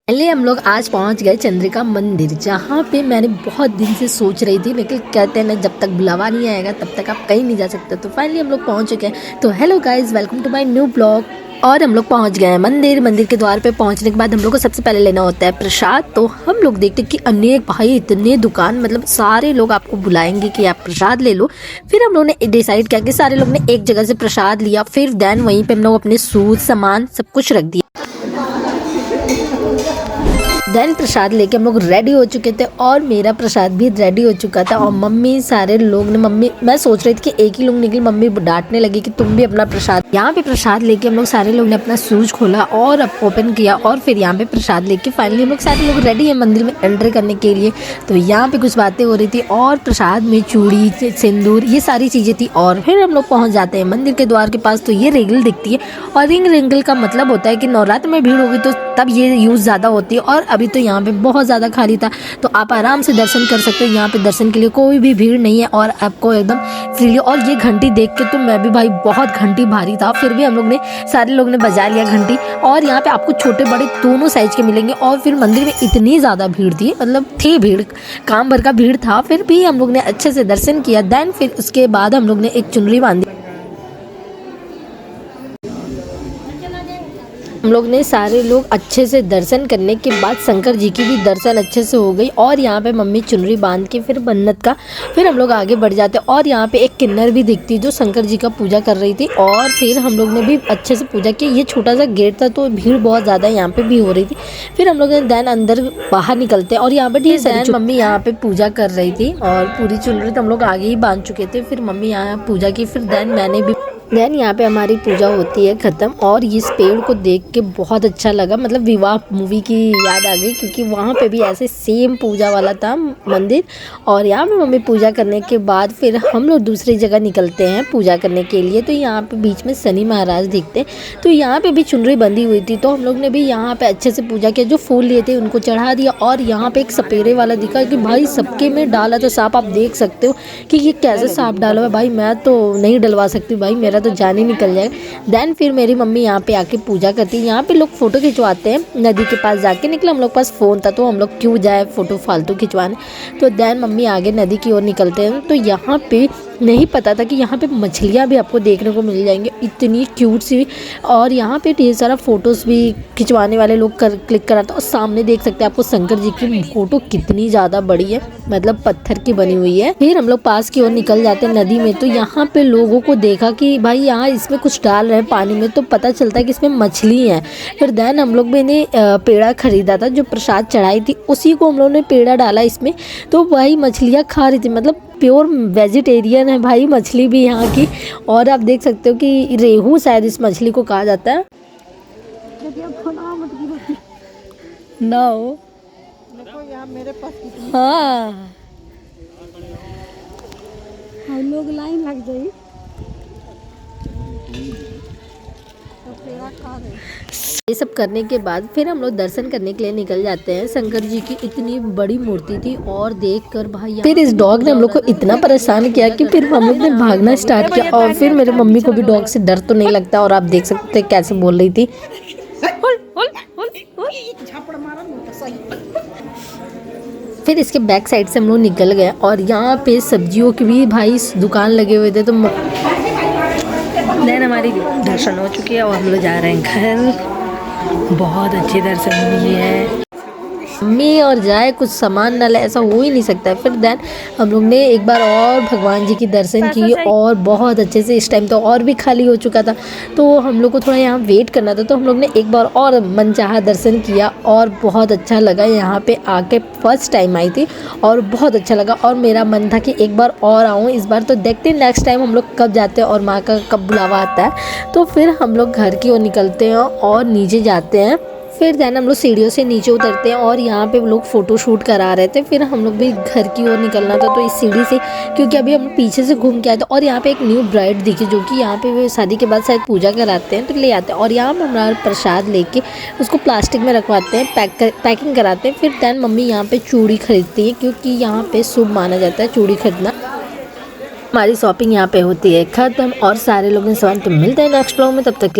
पहले हम लोग आज पहुंच गए चंद्रिका मंदिर, जहाँ पे मैंने बहुत दिन से सोच रही थी, लेकिन कहते हैं ना जब तक बुलावा नहीं आएगा तब तक आप कहीं नहीं जा सकते। तो फाइनली हम लोग पहुंच चुके हैं। तो hello guys, welcome to my new blog. और हम लोग पहुंच गए हैं मंदिर के द्वार पे पहुंचने के बाद हम लोग को सबसे पहले लेना होता है प्रसाद। तो हम लोग देखते कि अनेक भाई इतने दुकान, मतलब सारे लोग आपको बुलाएंगे कि आप प्रसाद ले लो। फिर हम लोग ने डिसाइड किया कि सारे लोग ने एक जगह से प्रसाद लिया। फिर देन वहीं पे हम लोग अपने सूट सामान सब कुछ रख दिया। देन प्रसाद लेके हम लोग रेडी हो चुके थे और मेरा प्रसाद भी रेडी हो चुका था। और मम्मी, सारे लोग ने, मम्मी, मैं सोच रही थी कि एक ही लोग निकली, मम्मी डांटने लगी कि तुम भी अपना प्रसाद। यहाँ पे प्रसाद लेके हम लोग सारे लोग ने अपना शूज खोला और ओपन किया और फिर यहाँ पे प्रसाद लेके फाइनली हम लोग सारे लोग रेडी है मंदिर में एंटर करने के लिए। तो यहाँ पे कुछ बातें हो रही थी और प्रसाद में चूड़ी, सिंदूर, ये सारी चीजें थी। और फिर हम लोग पहुंच जाते हैं मंदिर के द्वार के पास। तो ये रेगल दिखती है और रेगल का मतलब होता है कि नवरात्र में भीड़ होगी तो तब ये यूज ज्यादा होती है। और अभी तो यहाँ पे बहुत ज़्यादा खाली था, तो आप आराम से दर्शन कर सकते हो। यहाँ पे दर्शन के लिए कोई भी भीड़ नहीं है और आपको एकदम फ्रीली। और ये घंटी देख के तो मैं भी, भाई बहुत घंटी भारी था, फिर भी हम लोग ने, सारे लोग ने बजा लिया घंटी। और यहाँ पे आपको छोटे बड़े दोनों साइज के मिलेंगे। और फिर मंदिर में इतनी ज़्यादा भीड़ थी, मतलब थी भीड़, काम भर का भीड़ था, फिर भी हम लोग ने अच्छे से दर्शन किया। देन फिर उसके बाद हम लोग ने एक चुनरी बांधी। हम लोग ने सारे लोग अच्छे से दर्शन करने के बाद शंकर जी की भी दर्शन अच्छे से हो गई। और यहाँ पे मम्मी चुनरी बांध के फिर मन्नत का, फिर हम लोग आगे बढ़ जाते। और यहाँ पे एक किन्नर भी दिखती जो शंकर जी का पूजा कर रही थी। और फिर हम लोग ने भी अच्छे से पूजा की। ये छोटा सा गेट था तो भीड़ बहुत ज़्यादा यहाँ पे भी हो रही थी। फिर हम लोग ने देन अंदर बाहर निकलते और यहाँ पे ढेर सारी मम्मी यहाँ पे पूजा कर रही थी और पूरी चुनरी तो हम लोग आगे ही बांध चुके थे। फिर मम्मी यहाँ पूजा की, फिर देन मैंने भी। देन यहाँ पे हमारी पूजा होती है ख़त्म। और इस पेड़ को देख के बहुत अच्छा लगा, मतलब विवाह मूवी की याद आ गई, क्योंकि वहाँ पे भी ऐसे सेम पूजा वाला था मंदिर। और यहाँ पे मम्मी पूजा करने के बाद फिर हम लोग दूसरी जगह निकलते हैं पूजा करने के लिए। तो यहाँ पे बीच में शनि महाराज दिखते, तो यहाँ पे भी चुनरी बंधी हुई थी, तो हम लोग ने भी यहाँ पे अच्छे से पूजा किया। जो फूल लिए थे उनको चढ़ा दिया। और यहाँ पे एक सपेरे वाला दिखा कि भाई सबके में डाला था सांप। आप देख सकते हो कि ये कैसे सांप डाला है। भाई मैं तो नहीं डलवा सकती, भाई मेरा तो जान ही निकल जाएगा। देन फिर मेरी मम्मी यहाँ पे आके पूजा करती है। यहाँ पे लोग फोटो खिंचवाते हैं, नदी के पास जाके निकला। हम लोग पास फ़ोन था तो हम लोग क्यों जाए फ़ोटो फालतू खिंचवाने। तो देन मम्मी आगे नदी की ओर निकलते हैं। तो यहाँ पे नहीं पता था कि यहाँ पे मछलियाँ भी आपको देखने को मिल जाएंगी, इतनी क्यूट सी। और यहाँ पे ढेर सारा फ़ोटोज़ भी खिंचवाने वाले लोग क्लिक कराते। और सामने देख सकते हैं आपको शंकर जी की फ़ोटो कितनी ज़्यादा बड़ी है, मतलब पत्थर की बनी हुई है। फिर हम लोग पास की ओर निकल जाते हैं नदी में। तो यहाँ पे लोगों को देखा कि भाई यहाँ इसमें कुछ डाल रहे हैं पानी में, तो पता चलता है कि इसमें मछली है। फिर देन हम लोग मैंने पेड़ा खरीदा था, जो प्रसाद चढ़ाई थी उसी को हम लोगों ने पेड़ा डाला इसमें। तो भाई मछलियाँ खा रही थी, मतलब प्योर वेजिटेरियन है भाई मछली भी यहाँ की। और आप देख सकते हो कि रेहू शायद इस मछली को कहा जाता है। नो देखो यहाँ मेरे पास, हाँ हम लोग लाइन लग गई ये सब करने के बाद फिर हम लोग दर्शन करने के लिए निकल जाते हैं। शंकर जी की इतनी बड़ी मूर्ति थी और देखकर भाई, फिर इस डॉग ने हम लोग को इतना परेशान किया कि फिर हम लोग ने भागना स्टार्ट किया। और फिर मेरे मम्मी को भी डॉग से डर तो नहीं लगता, और आप देख सकते हैं कैसे बोल रही थी। फिर इसके बैक साइड से हम लोग निकल गए और यहाँ पे सब्जियों की भी भाई दुकान लगे हुए थे। तो देन हमारी दर्शन हो चुकी है और हम लोग जा रहे हैं घर। बहुत अच्छी दर्शन हुई है। मम्मी और जाए कुछ सामान न ले, ऐसा हो ही नहीं सकता है। फिर देन हम लोग ने एक बार और भगवान जी की दर्शन की और बहुत अच्छे से। इस टाइम तो और भी खाली हो चुका था, तो हम लोग को थोड़ा यहाँ वेट करना था। तो हम लोग ने एक बार और मनचाहा दर्शन किया और बहुत अच्छा लगा। यहाँ पे आके फर्स्ट टाइम आई थी और बहुत अच्छा लगा। और मेरा मन था कि एक बार और आऊँ इस बार। तो देखते हैं नेक्स्ट टाइम हम लोग कब जाते हैं और माँ का कब बुलावा आता है। तो फिर हम लोग घर की ओर निकलते हैं और नीचे जाते हैं। फिर देन हम लोग सीढ़ियों से नीचे उतरते हैं और यहाँ पे लोग फ़ोटो शूट करा रहे थे। फिर हम लोग भी घर की ओर निकलना था, तो इस सीढ़ी से, क्योंकि अभी हम पीछे से घूम के आए थे। और यहाँ पे एक न्यू ब्राइड दिखी जो कि यहाँ पे वे शादी के बाद शायद पूजा कराते हैं, तो ले आते हैं। और यहाँ पे हमारा प्रसाद लेके उसको प्लास्टिक में रखवाते हैं, पैकिंग कराते हैं। फिर देन मम्मी यहाँ पे चूड़ी खरीदती है, क्योंकि यहाँ पे शुभ माना जाता है चूड़ी खरीदना। हमारी शॉपिंग यहाँ पे होती है ख़त्म और सारे लोग ने सामान। तो मिलते हैं नेक्स्ट ब्लॉग में, तब तक